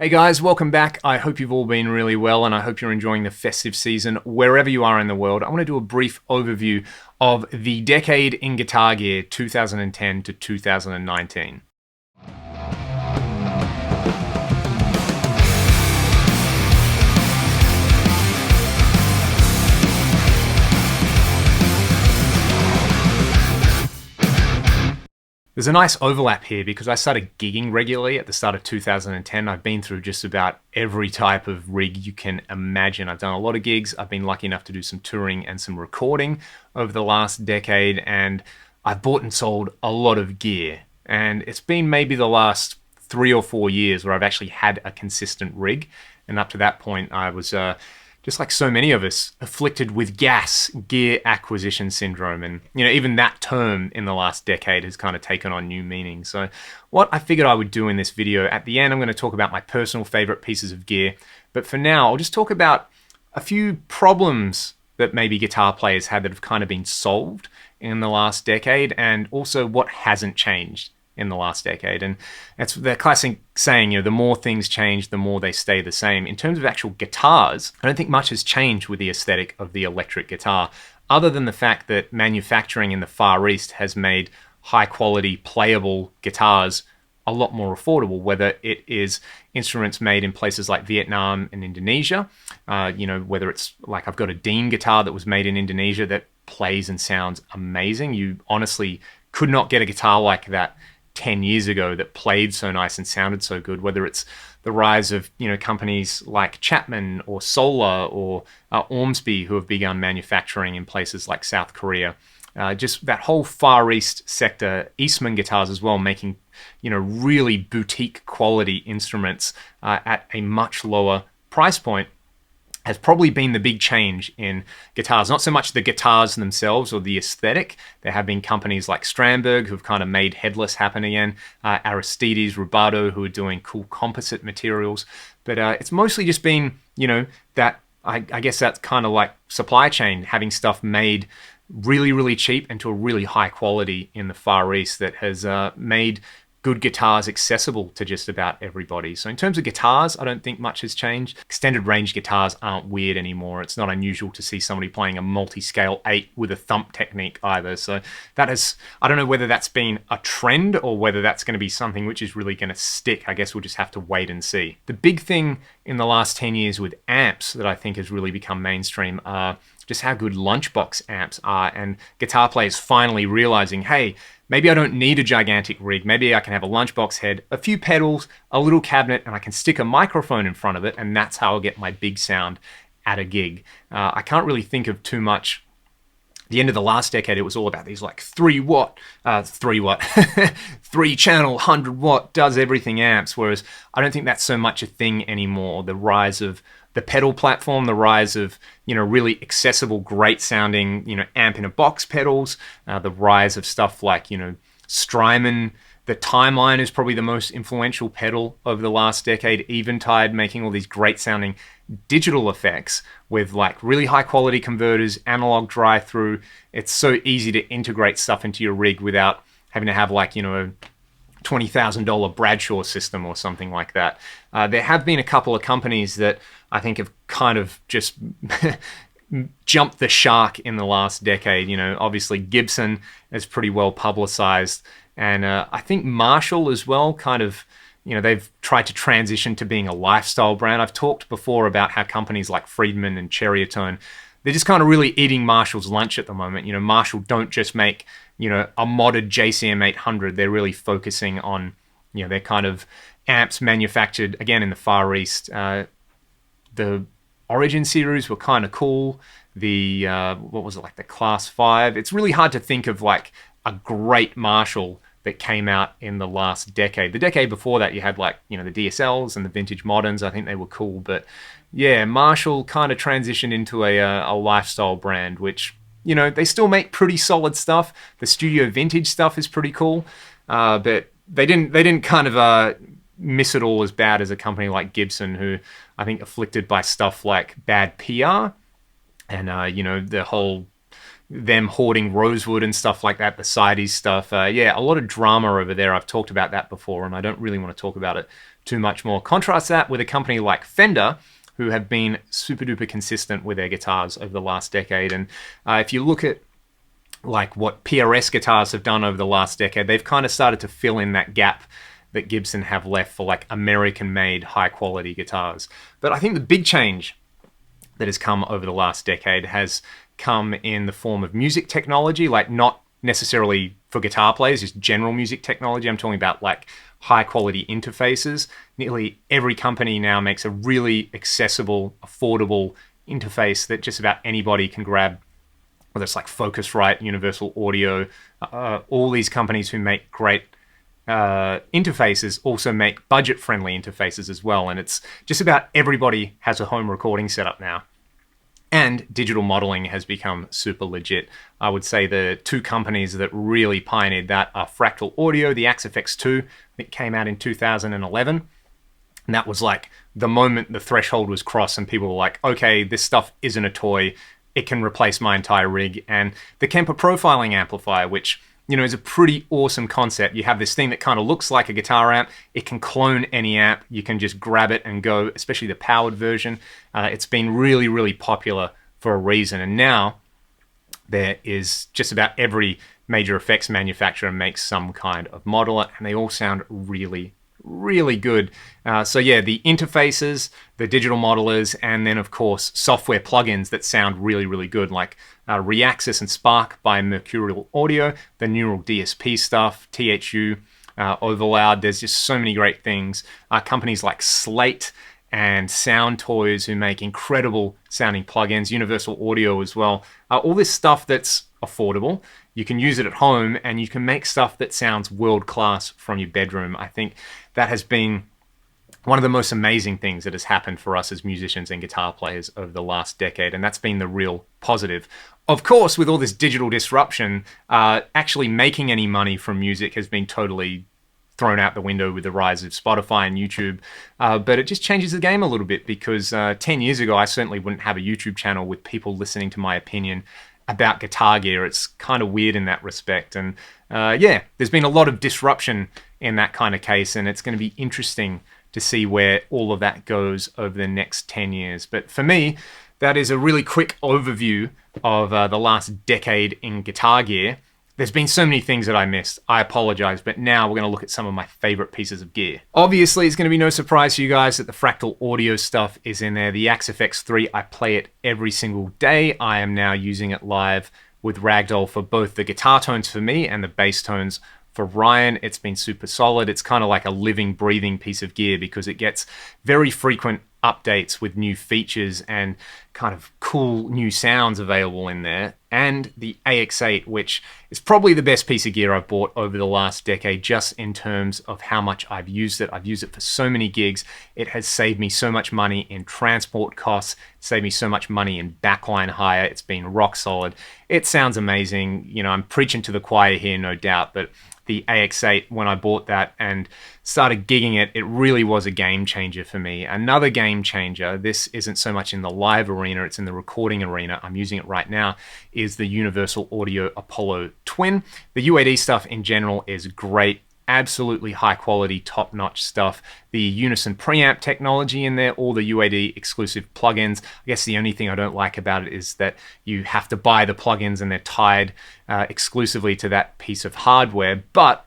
Hey guys, welcome back. I hope you've all been really well and I hope you're enjoying the festive season wherever you are in the world. I want to do a brief overview of the decade in guitar gear 2010 to 2019. There's a nice overlap here because I started gigging regularly at the start of 2010. I've been through just about every type of rig you can imagine. I've done a lot of gigs. I've been lucky enough to do some touring and some recording over the last decade, and I've bought and sold a lot of gear. And it's been maybe the last 3 or 4 years where I've actually had a consistent rig. And up to that point, I was just like so many of us, afflicted with gear acquisition syndrome. And, even that term in the last decade has kind of taken on new meaning. So what I figured I would do in this video, at the end, I'm going to talk about my personal favorite pieces of gear. But for now, I'll just talk about a few problems that maybe guitar players had that have kind of been solved in the last decade, and also what hasn't changed in the last decade. And that's the classic saying, the more things change, the more they stay the same. In terms of actual guitars, I don't think much has changed with the aesthetic of the electric guitar, other than the fact that manufacturing in the Far East has made high quality playable guitars a lot more affordable, whether it is instruments made in places like Vietnam and Indonesia, whether it's like I've got a Dean guitar that was made in Indonesia that plays and sounds amazing. You honestly could not get a guitar like that 10 years ago that played so nice and sounded so good, whether it's the rise of companies like Chapman or Solar or Ormsby, who have begun manufacturing in places like South Korea. Just that whole Far East sector, Eastman guitars as well, making really boutique quality instruments at a much lower price point, has probably been the big change in guitars. Not so much the guitars themselves or the aesthetic. There have been companies like Strandberg who've kind of made headless happen again, Aristides, Rubato, who are doing cool composite materials. But it's mostly just been, that I guess that's kind of like supply chain, having stuff made really, really cheap and to a really high quality in the Far East that has made good guitars accessible to just about everybody. So in terms of guitars, I don't think much has changed. Extended range guitars aren't weird anymore. It's not unusual to see somebody playing a multi-scale 8 with a thump technique either. So that is, I don't know whether that's been a trend or whether that's going to be something which is really going to stick. I guess we'll just have to wait and see. The big thing in the last 10 years with amps that I think has really become mainstream are just how good lunchbox amps are, and guitar players finally realizing, hey, maybe I don't need a gigantic rig. Maybe I can have a lunchbox head, a few pedals, a little cabinet, and I can stick a microphone in front of it, and that's how I'll get my big sound at a gig. I can't really think of too much. The end of the last decade, it was all about these like 3 channel, 100 watt, does everything amps, whereas I don't think that's so much a thing anymore. The rise of the pedal platform, the rise of, really accessible, great sounding, amp in a box pedals, the rise of stuff like, Strymon. The Timeline is probably the most influential pedal over the last decade. Eventide making all these great sounding digital effects with like really high quality converters, analog drive-through. It's so easy to integrate stuff into your rig without having to have like, a $20,000 Bradshaw system or something like that. There have been a couple of companies that I think have kind of just jumped the shark in the last decade. Obviously Gibson is pretty well publicized, and I think Marshall as well kind of, they've tried to transition to being a lifestyle brand. I've talked before about how companies like Friedman and Cherrytone, they're just kind of really eating Marshall's lunch at the moment. Marshall don't just make, a modded JCM 800. They're really focusing on, their kind of amps manufactured, again, in the Far East. The Origin series were kind of cool. The, what was it, like the Class 5? It's really hard to think of like a great Marshall that came out in the last decade. The decade before that, you had like, the DSLs and the vintage moderns. I think they were cool. But yeah, Marshall kind of transitioned into a lifestyle brand, which, they still make pretty solid stuff. The studio vintage stuff is pretty cool. But they didn't kind of miss it all as bad as a company like Gibson, who I think afflicted by stuff like bad PR and, the whole them hoarding rosewood and stuff like that, the Sides stuff. Yeah, a lot of drama over there. I've talked about that before, and I don't really want to talk about it too much more. Contrast that with a company like Fender, who have been super duper consistent with their guitars over the last decade. And if you look at like what PRS guitars have done over the last decade, they've kind of started to fill in that gap that Gibson have left for like American-made high-quality guitars. But I think the big change that has come over the last decade has come in the form of music technology, like not necessarily for guitar players, just general music technology. I'm talking about like high-quality interfaces. Nearly every company now makes a really accessible, affordable interface that just about anybody can grab, whether it's like Focusrite, Universal Audio. All these companies who make great interfaces also make budget-friendly interfaces as well. And it's just about everybody has a home recording setup now. And digital modeling has become super legit. I would say the two companies that really pioneered that are Fractal Audio, the Axe FX2, that came out in 2011. And that was like the moment the threshold was crossed and people were like, okay, this stuff isn't a toy. It can replace my entire rig. And the Kemper profiling amplifier, which, you know, is a pretty awesome concept. You have this thing that kind of looks like a guitar amp. It can clone any amp. You can just grab it and go, especially the powered version. It's been really, really popular for a reason. And now there is just about every major effects manufacturer makes some kind of modeler, and they all sound really, really good. So yeah, the interfaces, the digital modelers, and then of course software plugins that sound really, really good, like Reaxis and Spark by Mercurial Audio, the Neural DSP stuff, THU, Overloud. There's just so many great things. Companies like Slate and Sound Toys who make incredible sounding plugins, Universal Audio as well. All this stuff that's affordable. You can use it at home and you can make stuff that sounds world-class from your bedroom. I think that has been one of the most amazing things that has happened for us as musicians and guitar players over the last decade, and that's been the real positive. Of course, with all this digital disruption, actually making any money from music has been totally thrown out the window with the rise of Spotify and YouTube, but it just changes the game a little bit because 10 years ago, I certainly wouldn't have a YouTube channel with people listening to my opinion about guitar gear. It's kind of weird in that respect. And yeah, there's been a lot of disruption in that kind of case, and it's going to be interesting to see where all of that goes over the next 10 years. But for me, that is a really quick overview of the last decade in guitar gear. There's been so many things that I missed. I apologize, but now we're going to look at some of my favorite pieces of gear. Obviously, it's going to be no surprise to you guys that the Fractal Audio stuff is in there. The Axe FX3, I play it every single day. I am now using it live with Ragdoll for both the guitar tones for me and the bass tones for Ryan. It's been super solid. It's kind of like a living, breathing piece of gear because it gets very frequent updates with new features and kind of cool new sounds available in there. And the AX8, which is probably the best piece of gear I've bought over the last decade, just in terms of how much I've used it. I've used it for so many gigs. It has saved me so much money in transport costs, saved me so much money in backline hire. It's been rock solid. It sounds amazing. You know, I'm preaching to the choir here, no doubt, but the AX8, when I bought that and started gigging it, it really was a game changer for me. Another game changer, this isn't so much in the live arena, it's in the recording arena. I'm using it right now, is the Universal Audio Apollo Twin. The UAD stuff in general is great. Absolutely high quality, top-notch stuff. The Unison preamp technology in there, all the UAD exclusive plugins. I guess the only thing I don't like about it is that you have to buy the plugins and they're tied exclusively to that piece of hardware. But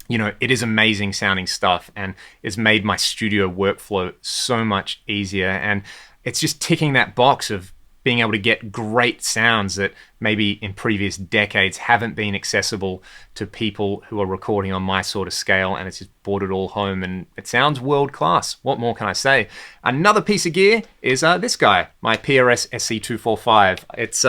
you know, it is amazing sounding stuff and it's made my studio workflow so much easier. And it's just ticking that box of being able to get great sounds that maybe in previous decades haven't been accessible to people who are recording on my sort of scale, and it's just brought it all home and it sounds world class. What more can I say? Another piece of gear is this guy, my PRS SC245. It's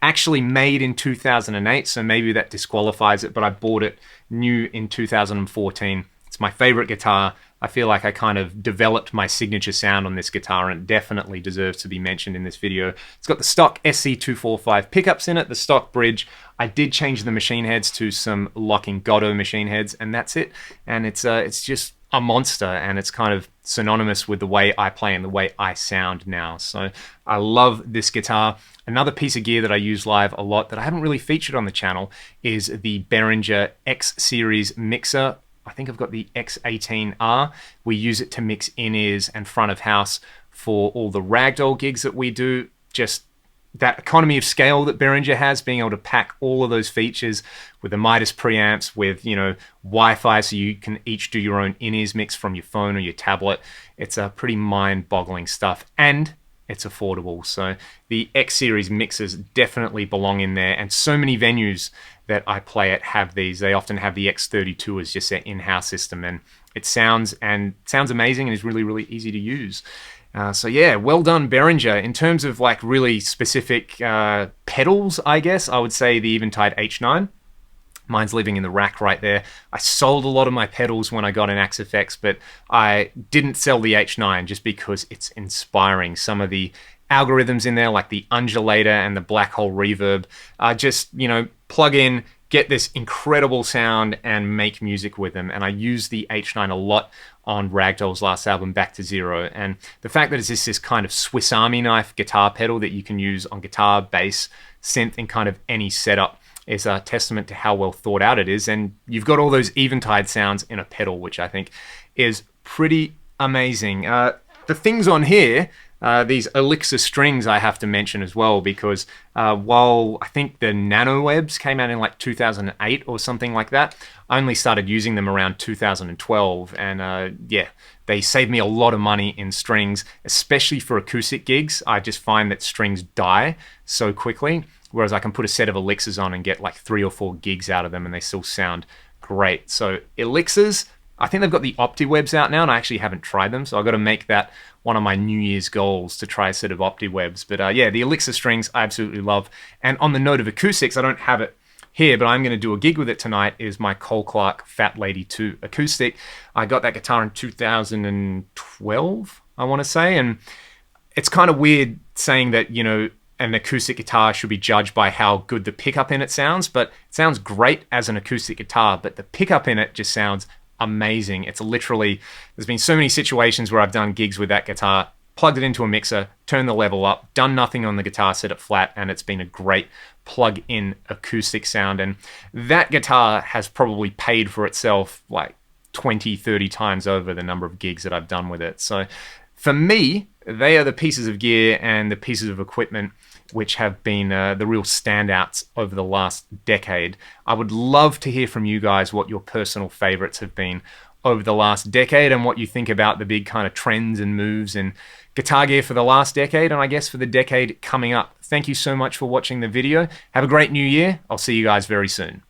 actually made in 2008, so maybe that disqualifies it, but I bought it new in 2014. It's my favorite guitar. I feel like I kind of developed my signature sound on this guitar and it definitely deserves to be mentioned in this video. It's got the stock SC245 pickups in it, the stock bridge. I did change the machine heads to some locking Godot machine heads and that's it. And it's just a monster and it's kind of synonymous with the way I play and the way I sound now. So I love this guitar. Another piece of gear that I use live a lot that I haven't really featured on the channel is the Behringer X Series mixer. I think I've got the X18R. We use it to mix in-ears and front of house for all the ragdoll gigs that we do. Just that economy of scale that Behringer has, being able to pack all of those features with the Midas preamps, with, you know, Wi-Fi, so you can each do your own in-ears mix from your phone or your tablet. It's a pretty mind-boggling stuff, and it's affordable. So the X series mixers definitely belong in there, and so many venues that I play at have these. They often have the X32 as just their in-house system, and it sounds amazing and is really, really easy to use. So yeah, well done, Behringer. In terms of like really specific pedals, I guess, I would say the Eventide H9. Mine's living in the rack right there. I sold a lot of my pedals when I got an Axe FX, but I didn't sell the H9 just because it's inspiring. Some of the algorithms in there, like the undulator and the black hole reverb, are just, you know, plug in, get this incredible sound and make music with them. And I use the H9 a lot on Ragdoll's last album, Back to Zero. And the fact that it's just this kind of Swiss Army knife guitar pedal that you can use on guitar, bass, synth, in kind of any setup is a testament to how well thought out it is. And you've got all those Eventide sounds in a pedal, which I think is pretty amazing. The things on here, these Elixir strings I have to mention as well, because while I think the NanoWebs came out in like 2008 or something like that, I only started using them around 2012, and yeah, they saved me a lot of money in strings, especially for acoustic gigs. I just find that strings die so quickly, whereas I can put a set of Elixirs on and get like 3 or 4 gigs out of them and they still sound great. So Elixirs, I think they've got the OptiWebs out now, and I actually haven't tried them, so I've got to make that one of my New Year's goals to try a set of OptiWebs. But yeah, the Elixir strings I absolutely love. And on the note of acoustics, I don't have it here, but I'm going to do a gig with it tonight, is my Cole Clark Fat Lady 2 acoustic. I got that guitar in 2012, I want to say, and it's kind of weird saying that, you know, an acoustic guitar should be judged by how good the pickup in it sounds, but it sounds great as an acoustic guitar, but the pickup in it just sounds amazing. It's literally, there's been so many situations where I've done gigs with that guitar, plugged it into a mixer, turned the level up, done nothing on the guitar, set it flat, and it's been a great plug-in acoustic sound. And that guitar has probably paid for itself like 20, 30 times over the number of gigs that I've done with it. So for me, they are the pieces of gear and the pieces of equipment which have been the real standouts over the last decade. I would love to hear from you guys what your personal favorites have been over the last decade and what you think about the big kind of trends and moves in guitar gear for the last decade, and I guess for the decade coming up. Thank you so much for watching the video. Have a great new year. I'll see you guys very soon.